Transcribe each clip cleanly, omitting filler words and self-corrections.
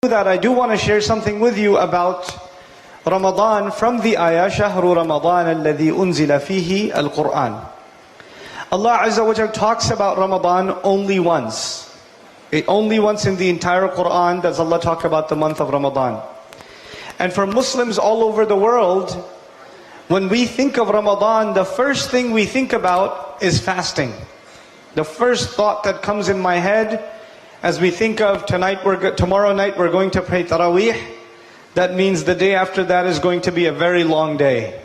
That I do want to share something with you about Ramadan from the ayah شهر رمضان الذي أنزل فيه القرآن. Allah Azza wa Jalla talks about Ramadan only once. Only once in the entire Quran does Allah talk about the month of Ramadan. And for Muslims all over the world, when we think of Ramadan, the first thing we think about is fasting. The first thought that comes in my head as we think of tomorrow night we're going to pray Taraweeh, that means the day after that is going to be a very long day.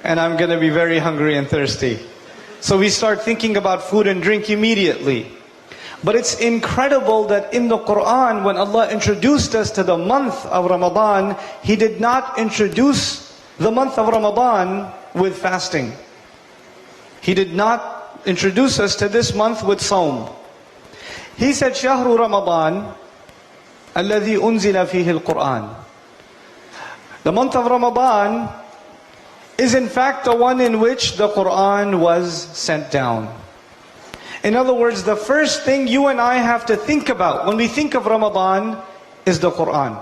And I'm going to be very hungry and thirsty. So we start thinking about food and drink immediately. But it's incredible that in the Quran, when Allah introduced us to the month of Ramadan, He did not introduce the month of Ramadan with fasting. He did not introduce us to this month with Sawm. He said, شهر رمضان الذي أنزل فيه القرآن. The month of Ramadan is in fact the one in which the Quran was sent down. In other words, the first thing you and I have to think about when we think of Ramadan is the Quran.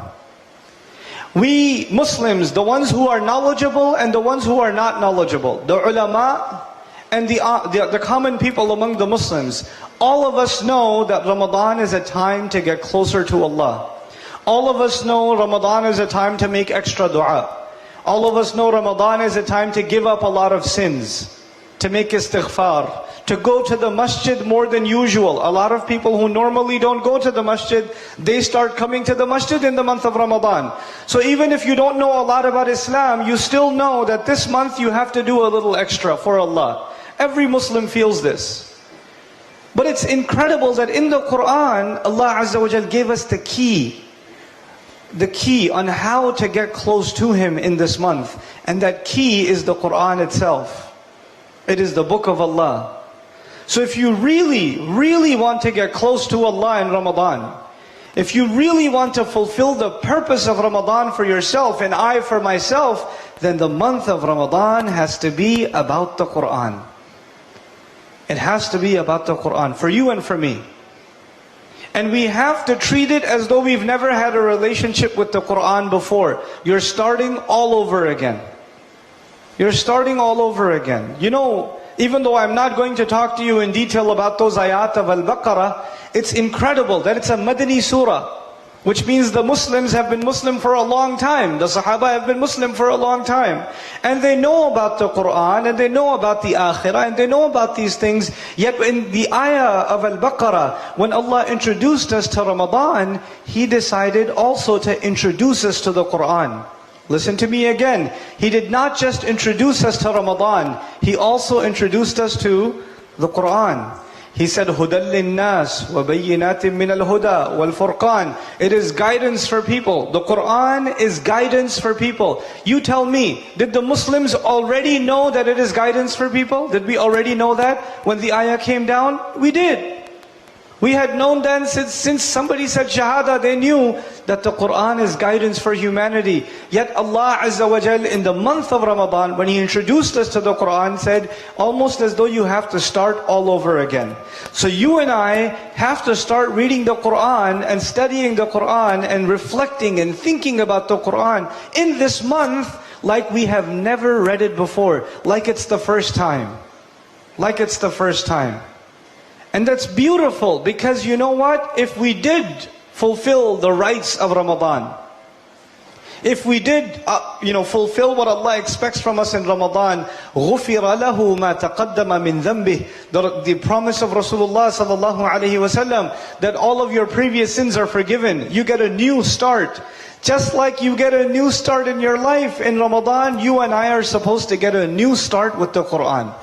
We Muslims, the ones who are knowledgeable and the ones who are not knowledgeable, the ulama and the common people among the Muslims, all of us know that Ramadan is a time to get closer to Allah. All of us know Ramadan is a time to make extra dua. All of us know Ramadan is a time to give up a lot of sins, to make istighfar, to go to the masjid more than usual. A lot of people who normally don't go to the masjid, they start coming to the masjid in the month of Ramadan. So even if you don't know a lot about Islam, you still know that this month you have to do a little extra for Allah. Every Muslim feels this. But it's incredible that in the Quran, Allah Azza wa Jal gave us the key on how to get close to Him in this month. And that key is the Quran itself. It is the book of Allah. So if you really, really want to get close to Allah in Ramadan, if you really want to fulfill the purpose of Ramadan for yourself and I for myself, then the month of Ramadan has to be about the Quran. It has to be about the Quran, for you and for me. And we have to treat it as though we've never had a relationship with the Quran before. You're starting all over again. You're starting all over again. You know, even though I'm not going to talk to you in detail about those ayat of Al-Baqarah, it's incredible that it's a Madani surah, which means the Muslims have been Muslim for a long time. The Sahaba have been Muslim for a long time. And they know about the Quran, and they know about the Akhirah, and they know about these things. Yet in the ayah of Al-Baqarah, when Allah introduced us to Ramadan, He decided also to introduce us to the Quran. Listen to me again. He did not just introduce us to Ramadan, He also introduced us to the Quran. He said, هُدًى لِلنَّاسِ وَبَيِّنَاتٍ مِّنَ الْهُدَى وَالْفُرْقَانِ. It is guidance for people. The Quran is guidance for people. You tell me, did the Muslims already know that it is guidance for people? Did we already know that when the ayah came down? We did. We had known then since somebody said Shahada, they knew that the Quran is guidance for humanity. Yet Allah Azza wa Jal in the month of Ramadan, when He introduced us to the Quran, said almost as though you have to start all over again. So you and I have to start reading the Quran and studying the Quran and reflecting and thinking about the Quran in this month like we have never read it before, like it's the first time. Like it's the first time. And that's beautiful because you know what? If we did fulfill the rights of Ramadan, if we did fulfill what Allah expects from us in Ramadan, غُفِرَ لَهُ مَا تَقَدَّمَ مِنْ ذَنْبِهِ, the promise of Rasulullah sallallahu alaihi wasallam, that all of your previous sins are forgiven. You get a new start. Just like you get a new start in your life in Ramadan, you and I are supposed to get a new start with the Quran.